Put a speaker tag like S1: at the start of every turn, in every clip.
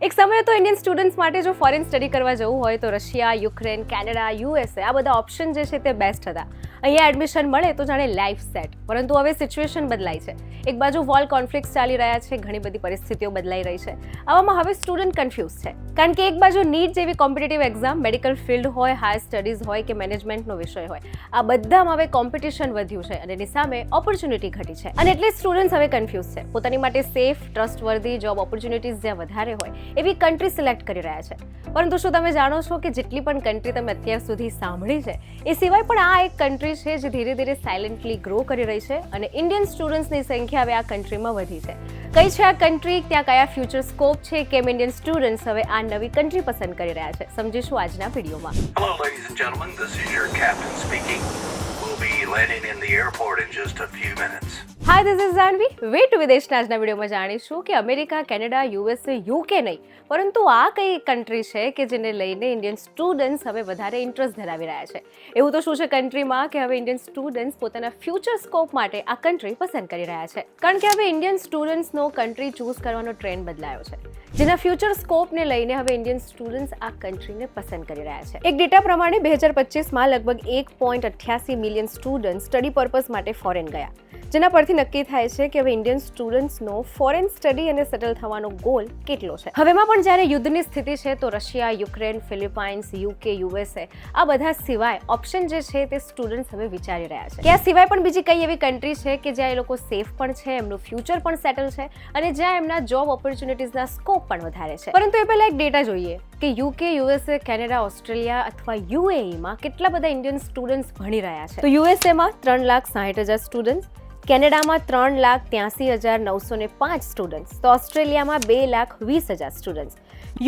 S1: એક સમયે તો ઇન્ડિયન સ્ટુડન્ટ્સ માટે જો ફોરેન સ્ટડી કરવા જવું હોય તો રશિયા, યુક્રેન, કેનેડા, યુએસએ આ બધા ઓપ્શન જે છે તે બેસ્ટ હતા. અહીંયા એડમિશન મળે તો જાણે લાઈફ સેટ. પરંતુ હવે સિચ્યુએશન બદલાઈ છે. એક બાજુ વોર કોન્ફ્લિક્ટ્સ ચાલી રહ્યા છે, ઘણી બધી પરિસ્થિતિઓ બદલાઈ રહી છે. આવામાં હવે સ્ટુડન્ટ કન્ફ્યુઝ છે, કારણ કે એક બાજુ નીટ જેવી કોમ્પિટિટિવ એક્ઝામ, મેડિકલ ફિલ્ડ હોય, હાયર સ્ટડીઝ હોય કે મેનેજમેન્ટનો વિષય હોય, આ બધામાં હવે કોમ્પિટિશન વધ્યું છે અને એની સામે ઓપોર્ચ્યુનિટી ઘટી છે. અને એટલે સ્ટુડન્ટ્સ હવે કન્ફ્યુઝ છે. પોતાની માટે સેફ, ટ્રસ્ટવર્ધી જોબ ઓપોર્ચ્યુનિટીઝ જ્યાં વધારે હોય એવી કન્ટ્રી સિલેક્ટ કરી રહ્યા છે. પરંતુ શું તમે જાણો છો કે જેટલી પણ કન્ટ્રી તમે અત્યાર સુધી સાંભળી છે એ સિવાય પણ આ એક કન્ટ્રી છે જે ધીરે ધીરે સાયલેન્ટલી ગ્રો કરી રહી છે અને ઇન્ડિયન સ્ટુડન્ટ્સની સંખ્યા હવે આ કન્ટ્રીમાં વધી છે. કઈ છે આ કન્ટ્રી, ત્યાં કયા ફ્યુચર સ્કોપ છે, કેમ ઇન્ડિયન સ્ટુડન્ટ્સ હવે આ નવી કન્ટ્રી પસંદ કરી રહ્યા છે, સમજીશું આજના વિડીયોમાં.
S2: Hello, ladies and gentlemen. This is your captain speaking. We'll be landing in the airport in just a few minutes.
S1: Hi, this is Janvi. Way to વિદેશના આજના વિડીયોમાં જાણીશું કે અમેરિકા, કેનેડા, યુએસએ, યુકે નહીં, પરંતુ આ કઈ કન્ટ્રી છે કે જેને લઈને ઇન્ડિયન સ્ટુડન્ટ્સ હવે વધારે ઇન્ટરેસ્ટ ધરાવી રહ્યા છે. એવું તો શું છે કન્ટ્રીમાં કે હવે ઇન્ડિયન સ્ટુડન્ટ્સ પોતાના ફ્યુચર સ્કોપ માટે આ કન્ટ્રી પસંદ કરી રહ્યા છે. કારણ કે હવે ઇન્ડિયન સ્ટુડન્ટ્સનો કન્ટ્રી ચૂઝ કરવાનો ટ્રેન્ડ બદલાયો છે, જેના ફ્યુચર સ્કોપને લઈને હવે ઇન્ડિયન સ્ટુડન્ટ્સ આ કન્ટ્રીને પસંદ કરી રહ્યા છે. એક ડેટા પ્રમાણે 2025માં લગભગ 1.88 મિલિયન સ્ટુડન્ટ સ્ટડી પર્પઝ માટે ફોરેન ગયા, જેના પરથી નક્કી થાય છે કે હવે ઇન્ડિયન સ્ટુડન્ટ્સનો ફોરેન સ્ટડી અને સેટલ થવાનો ગોલ કેટલો છે. હવેમાં પણ જ્યારે યુદ્ધની સ્થિતિ છે તો Russia, Ukraine, Philippines, UK, USA આ બધા સિવાય ઓપ્શન જે છે તે સ્ટુડન્ટ્સ હવે વિચારી રહ્યા છે કે આ સિવાય પણ બીજી કઈ એવી કન્ટ્રી છે કે જ્યાં એ લોકો સેફ પણ છે, એમનું ફ્યુચર પણ સેટલ છે અને જ્યાં એમના જોબ ઓપોર્ચ્યુનિટીઝના સ્કોપ પણ વધારે છે. પરંતુ એ પહેલા એક ડેટા જોઈએ કે યુકે, યુએસએ, કેનેડા, ઓસ્ટ્રેલિયા અથવા યુએઈમાં કેટલા બધા ઇન્ડિયન સ્ટુડન્ટ્સ ભણી રહ્યા છે. તો યુએસએમાં 3,60,000 સ્ટુડન્ટ્સ, કેનેડામાં 3,83,905 સ્ટુડન્ટ્સ, તો ઓસ્ટ્રેલિયામાં 2,20,000 સ્ટુડન્ટ્સ,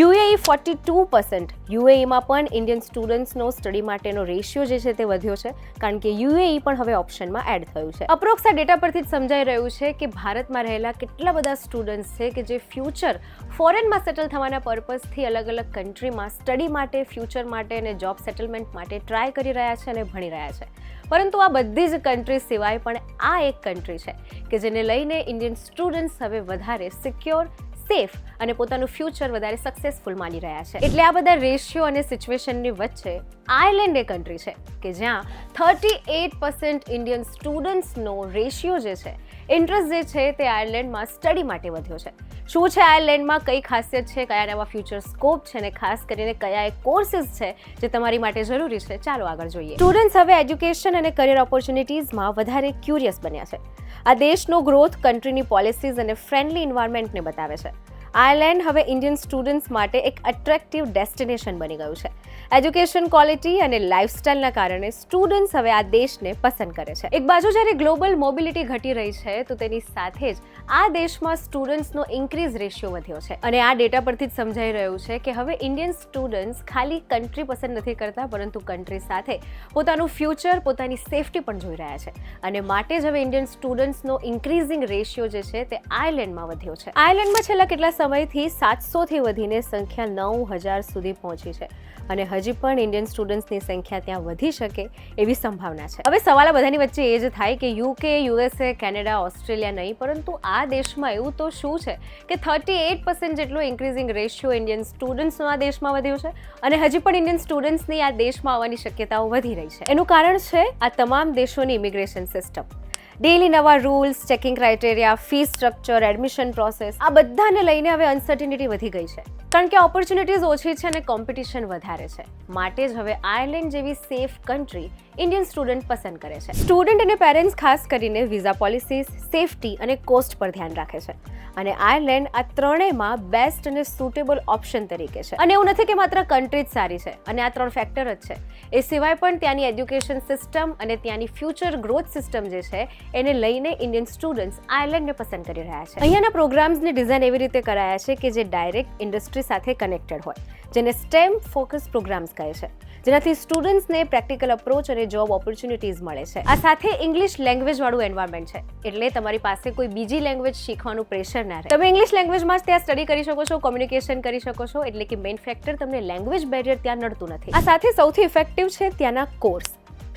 S1: યુએઈ 42%. યુએઈમાં પણ ઇન્ડિયન સ્ટુડન્ટ્સનો સ્ટડી માટેનો રેશિયો જે છે તે વધ્યો છે, કારણ કે યુએઈ પણ હવે ઓપ્શનમાં એડ થયું છે. અપ્રોક્સ આ ડેટા પરથી જ સમજાઈ રહ્યું છે કે ભારતમાં રહેલા કેટલા બધા સ્ટુડન્ટ્સ છે કે જે ફ્યુચર ફોરેનમાં સેટલ થવાના પર્પઝથી અલગ અલગ કન્ટ્રીમાં સ્ટડી માટે, ફ્યુચર માટે અને જોબ સેટલમેન્ટ માટે ટ્રાય કરી રહ્યા છે અને ભણી રહ્યા છે. પરંતુ આ બધી જ કન્ટ્રી સિવાય પણ આ એક કન્ટ્રી છે કે જેને લઈને ઇન્ડિયન સ્ટુડન્ટ્સ હવે વધારે સિક્યોર, સેફ અને પોતાનું ફ્યુચર વધારે સક્સેસફુલ માની રહ્યા છે. એટલે આ બધા રેશિયો અને સિચ્યુએશનની વચ્ચે આયર્લેન્ડ એ કન્ટ્રી છે કે જ્યાં 38% ઇન્ડિયન સ્ટુડન્ટ્સનો રેશિયો જે છે, ઇન્ટરેસ્ટ જે છે તે આયર્લેન્ડમાં સ્ટડી માટે વધ્યો છે. શું છે આયર્લેન્ડમાં, કઈ ખાસિયત છે, કયા નવા ફ્યુચર સ્કોપ છે અને ખાસ કરીને કયા એક કોર્સીસ છે જે તમારી માટે જરૂરી છે, ચાલો આગળ જોઈએ. સ્ટુડન્ટ્સ હવે એજ્યુકેશન અને કરિયર ઓપોર્ચ્યુનિટીઝમાં વધારે ક્યુરિયસ બન્યા છે. આ દેશનો ગ્રોથ, કન્ટ્રીની પોલિસીઝ અને ફ્રેન્ડલી એન્વાયરમેન્ટને બતાવે છે. આયર્લેન્ડ હવે ઇન્ડિયન સ્ટુડન્ટ્સ માટે એક અટ્રેક્ટિવ ડેસ્ટિનેશન બની ગયું છે. એજ્યુકેશન ક્વોલિટી અને લાઇફસ્ટાઇલના કારણે સ્ટુડન્ટ્સ હવે આ દેશને પસંદ કરે છે. એક બાજુ જ્યારે ગ્લોબલ મોબિલિટી ઘટી રહી છે તો તેની સાથે જ આ દેશમાં સ્ટુડન્ટ્સનો ઇન્ક્રીઝ રેશિયો વધ્યો છે. અને આ ડેટા પરથી જ સમજાઈ રહ્યું છે કે હવે ઇન્ડિયન સ્ટુડન્ટ્સ ખાલી કન્ટ્રી પસંદ નથી કરતા, પરંતુ કન્ટ્રી સાથે પોતાનું ફ્યુચર, પોતાની સેફટી પણ જોઈ રહ્યા છે. અને માટે જ હવે ઇન્ડિયન સ્ટુડન્ટ્સનો ઇન્ક્રીઝિંગ રેશિયો જે છે તે આયર્લેન્ડમાં વધ્યો છે. આયર્લેન્ડમાં છેલ્લા કેટલા સમયથી 700થી વધીને સંખ્યા 9,000 સુધી પહોંચી છે અને હજી પણ ઇન્ડિયન સ્ટુડન્ટ્સની સંખ્યા ત્યાં વધી શકે એવી સંભાવના છે. હવે સવાલ આ બધાની વચ્ચે એ જ થાય કે યુકે, યુએસએ, કેનેડા, ઓસ્ટ્રેલિયા નહીં, પરંતુ આ દેશમાં એવું તો શું છે કે 38% જેટલો ઇન્ક્રીઝિંગ રેશિયો ઇન્ડિયન સ્ટુડન્ટ્સનો આ દેશમાં વધ્યો છે અને હજી પણ ઇન્ડિયન સ્ટુડન્ટ્સની આ દેશમાં આવવાની શક્યતાઓ વધી રહી છે. એનું કારણ છે આ તમામ દેશોની ઇમિગ્રેશન સિસ્ટમ. ડેલી નવા rules, checking criteria, fee structure, admission process આ બધાને લઈને હવે અનસર્ટિનિટી વધી ગઈ છે, કારણ કે ઓપોર્ચ્યુનિટીઝ ઓછી છે અને કોમ્પિટિશન વધારે છે. માટે જ હવે આયર્લેન્ડ જેવી સેફ કન્ટ્રી ઇન્ડિયન સ્ટુડન્ટ પસંદ કરે છે. સ્ટુડન્ટ અને પેરેન્ટ્સ ખાસ કરીને વિઝા પોલિસીઝ, સેફટી અને કોસ્ટ પર ધ્યાન રાખે છે અને આયર્લેન્ડ આ ત્રણેયમાં બેસ્ટ અને સુટેબલ ઓપ્શન તરીકે છે. અને એવું નથી કે માત્ર કન્ટ્રી જ સારી છે અને આ 3 ફેક્ટર જ છે, એ સિવાય પણ ત્યાંની એજ્યુકેશન સિસ્ટમ અને ત્યાંની ફ્યુચર ગ્રોથ સિસ્ટમ જે છે એને લઈને ઇન્ડિયન સ્ટુડન્ટ્સ આયર્લેન્ડને પસંદ કરી રહ્યા છે. અહીંયાના પ્રોગ્રામ્સની ડિઝાઇન એવી રીતે કરાયા છે કે જે ડાયરેક્ટ ઇન્ડસ્ટ્રી સાથે કનેક્ટેડ હોય, જેને સ્ટેમ ફોકસ પ્રોગ્રામ્સ કહે છે, જેનાથી સ્ટુડન્ટ્સને પ્રેક્ટિકલ અપ્રોચ અને જોબ ઓપોર્ચ્યુનિટીઝ મળે છે. આ સાથે ઇંગ્લિશ લેંગ્વેજ વાળું એન્વાયરમેન્ટ છે, એટલે તમારી પાસે કોઈ બીજી લેંગ્વેજ શીખવાનું પ્રેશર ના રહે. તમે ઇંગ્લિશ લેંગ્વેજમાં જ ત્યાં સ્ટડી કરી શકો છો, કોમ્યુનિકેશન કરી શકો છો, એટલે કે મેઇન ફેક્ટર તમને લેંગ્વેજ બેરિયર ત્યાં નડતું નથી. આ સાથે સૌથી ઇફેક્ટિવ છે ત્યાંના કોર્સ.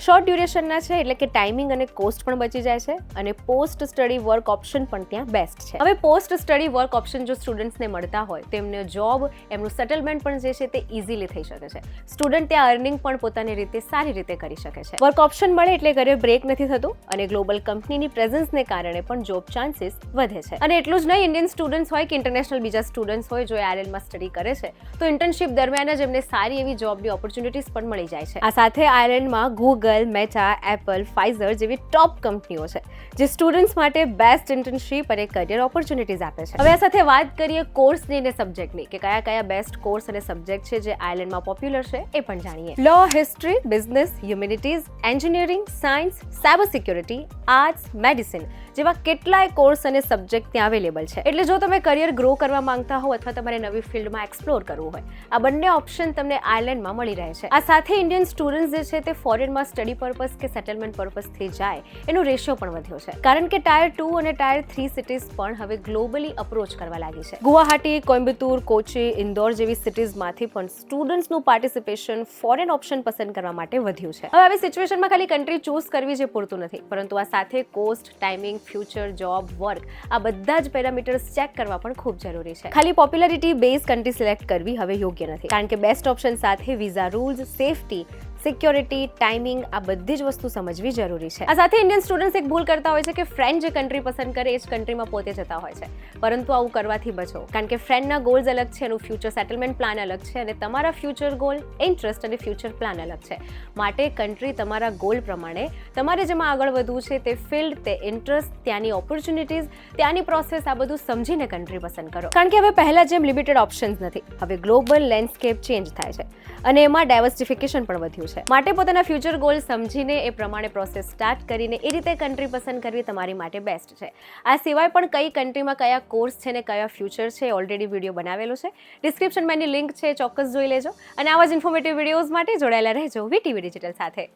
S1: શોર્ટ ડ્યુરેશનના છે એટલે કે ટાઈમિંગ અને કોસ્ટ પણ બચી જાય છે અને પોસ્ટ સ્ટડી વર્ક ઓપ્શન પણ ત્યાં બેસ્ટ છે. હવે પોસ્ટ સ્ટડી વર્ક ઓપ્શન જો સ્ટુડન્ટ્સને મળતા હોય તો એમને જોબ, એમનું સેટલમેન્ટ પણ જે છે તે ઇઝીલી થઈ શકે છે. સ્ટુડન્ટ ત્યાં અર્નિંગ પણ પોતાની રીતે સારી રીતે કરી શકે છે. વર્ક ઓપ્શન મળે એટલે કરિયર બ્રેક નથી થતું અને ગ્લોબલ કંપનીની પ્રેઝન્સને કારણે પણ જોબ ચાન્સીસ વધે છે. અને એટલું જ નહીં, ઇન્ડિયન સ્ટુડન્ટ્સ હોય કે ઇન્ટરનેશનલ બીજા સ્ટુડન્ટ્સ હોય જો આયર્લેન્ડમાં સ્ટડી કરે છે તો ઇન્ટર્નશિપ દરમિયાન જ એમને સારી એવી જોબની ઓપોર્ચ્યુનિટીઝ પણ મળી જાય છે. આ સાથે આયર્લેન્ડમાં ગૂગલ, મેટા, એપલ, ફાઇઝર જેવી ટોપ કંપનીઓ છે જે સ્ટુડન્ટ્સ માટે બેસ્ટ ઇન્ટર્નશિપ અને કરિયર ઓપોર્ચ્યુનિટીઝ આપે છે. હવે આ સાથે વાત કરીએ કોર્સની અને સબ્જેક્ટની કે કયા કયા બેસ્ટ કોર્સ અને સબ્જેક્ટ છે જે આયર્લેન્ડમાં પોપ્યુલર છે એ પણ જાણીએ. Law, history, business, humanities, engineering, science, cyber security, arts, medicine જેવા કેટલાય કોર્સ અને સબ્જેક્ટ ત્યાં અવેલેબલ છે. એટલે જો તમે કરિયર ગ્રો કરવા માંગતા હો અથવા તમારે નવી ફિલ્ડમાં એક્સપ્લોર કરવું હોય, આ બંને ઓપ્શન તમને આયર્લેન્ડમાં મળી રહે છે. આ સાથે ઇન્ડિયન સ્ટુડન્ટ્સ જે છે તે ફોરેનમાં સ્ટડી પર્પઝ કે સેટલમેન્ટ પર્પઝથી જાય એનો રેશિયો પણ વધ્યો છે કારણ કે ટાયર 2 અને ટાયર 3 સિટીઝ પણ હવે ગ્લોબલી અપ્રોચ કરવા લાગી છે. ગુવાહાટી, કોઇમ્બતુર, કોચી, ઇન્દોર જેવી સિટીઝમાંથી પણ સ્ટુડન્ટ્સનું પાર્ટિસિપેશન ફોરેન ઓપ્શન પસંદ કરવા માટે વધ્યું છે. હવે આવી સિચ્યુએશનમાં ખાલી કન્ટ્રી ચૂઝ કરવી જે પૂરતું નથી, પરંતુ આ સાથે cost, timing, future, job, work આ બધા જ પેરામીટર્સ ચેક કરવા પણ ખૂબ જરૂરી છે. ખાલી પોપ્યુલારિટી બેઝ કન્ટ્રી સિલેક્ટ કરવી હવે યોગ્ય નથી કારણ કે બેસ્ટ ઓપ્શન સાથે visa rules, safety, security, timing આ બધી જ વસ્તુ સમજવી જરૂરી છે. આ સાથે ઇન્ડિયન સ્ટુડન્ટ્સ એક ભૂલ કરતા હોય છે કે ફ્રેન્ડ જે કન્ટ્રી પસંદ કરે એ જ કન્ટ્રીમાં પોતે જતા હોય છે, પરંતુ આવું કરવાથી બચો કારણ કે ફ્રેન્ડના ગોલ્સ અલગ છે, એનું ફ્યુચર સેટલમેન્ટ પ્લાન અલગ છે અને તમારા ફ્યુચર ગોલ, ઇન્ટરેસ્ટ અને ફ્યુચર પ્લાન અલગ છે. માટે કન્ટ્રી તમારા ગોલ પ્રમાણે તમારે જેમાં આગળ વધવું છે તે ફિલ્ડ, તે ઇન્ટરેસ્ટ, ત્યાંની ઓપોર્ચ્યુનિટીઝ, ત્યાંની પ્રોસેસ આ બધું સમજીને કન્ટ્રી પસંદ કરો કારણ કે હવે પહેલા જેમ લિમિટેડ ઓપ્શન્સ નથી, હવે ગ્લોબલ લેન્ડસ્કેપ ચેન્જ થાય છે અને એમાં ડાયવર્સિફિકેશન પણ વધ્યું છે. માટે પોતાના ફ્યુચર ગોલ સમજીને એ પ્રમાણે પ્રોસેસ સ્ટાર્ટ કરીને એ રીતે કન્ટ્રી પસંદ કરવી તમારી માટે બેસ્ટ છે. આ સિવાય પણ કઈ કન્ટ્રીમાં કયા કોર્સ છે ને કયા ફ્યુચર છે ઓલરેડી વિડીયો બનાવેલો છે. ડિસ્ક્રિપ્શનમાં એની લિંક છે, ચોક્કસ જોઈ લેજો અને આવા જ ઇન્ફોર્મેટિવ વિડીયોઝ માટે જોડાયેલા રહેજો વીટીવી ડિજિટલ સાથે.